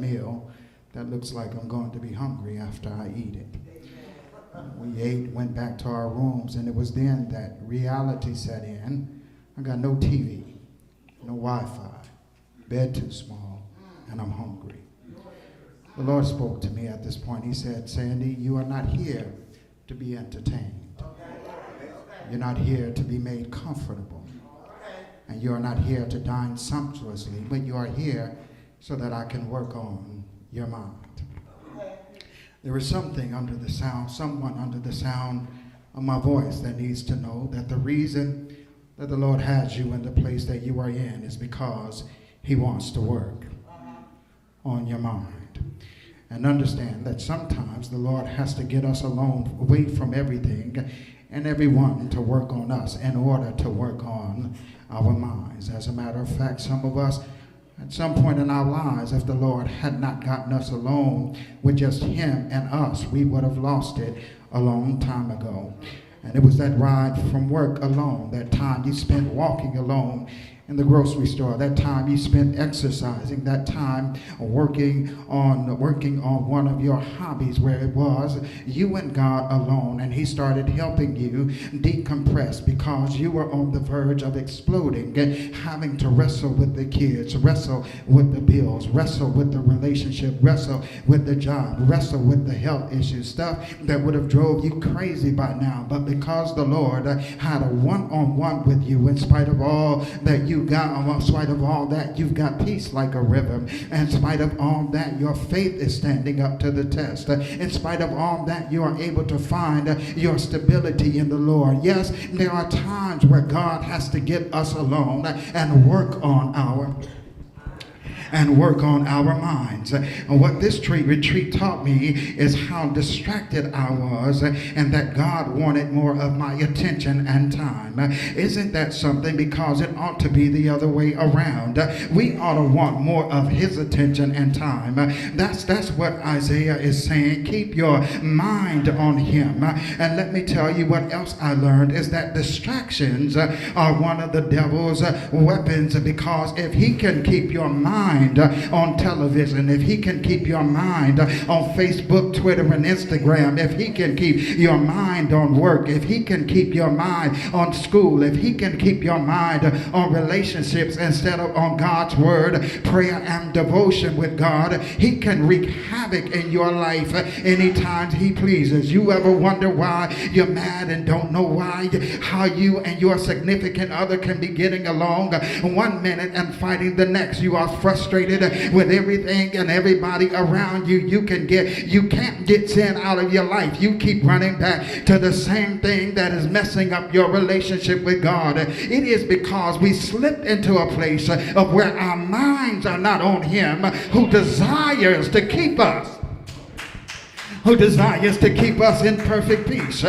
meal that looks like I'm going to be hungry after I eat it. We ate, went back to our rooms, and it was then that reality set in. I got no TV, no Wi-Fi, bed too small, and I'm hungry. The Lord spoke to me at this point. He said, Sandy, you are not here to be entertained. You're not here to be made comfortable. And you are not here to dine sumptuously, but you are here so that I can work on your mind. There is something under the sound, someone under the sound of my voice that needs to know that the reason that the Lord has you in the place that you are in is because he wants to work on your mind. And understand that sometimes the Lord has to get us alone, away from everything and everyone to work on us in order to work on our minds. As a matter of fact, some of us at some point in our lives, if the Lord had not gotten us alone with just him and us, we would have lost it a long time ago. And it was that ride from work alone, that time you spent walking alone in the grocery store, that time you spent exercising, that time working on one of your hobbies where it was you and God alone, and he started helping you decompress because you were on the verge of exploding, having to wrestle with the kids, wrestle with the bills, wrestle with the relationship, wrestle with the job, wrestle with the health issues, stuff that would have drove you crazy by now. But because the Lord had a one-on-one with you, in spite of all that you got, in spite of all that, you've got peace like a river. In spite of all that, your faith is standing up to the test. In spite of all that, you are able to find your stability in the Lord. Yes, there are times where God has to get us alone and work on our minds. And what this retreat taught me is how distracted I was and that God wanted more of my attention and time. Isn't that something? Because it ought to be the other way around. We ought to want more of his attention and time. That's what Isaiah is saying. Keep your mind on him. And let me tell you what else I learned is that distractions are one of the devil's weapons, because if he can keep your mind on television, if he can keep your mind on Facebook, Twitter, and Instagram, if he can keep your mind on work, if he can keep your mind on school, if he can keep your mind on relationships instead of on God's word, prayer, and devotion with God, he can wreak havoc in your life anytime he pleases. You ever wonder why you're mad and don't know why, how you and your significant other can be getting along one minute and fighting the next? You are frustrated with everything and everybody around you. You can't get sin out of your life. You keep running back to the same thing that is messing up your relationship with God. It is because we slipped into a place of where our minds are not on him, who desires to keep us in perfect peace.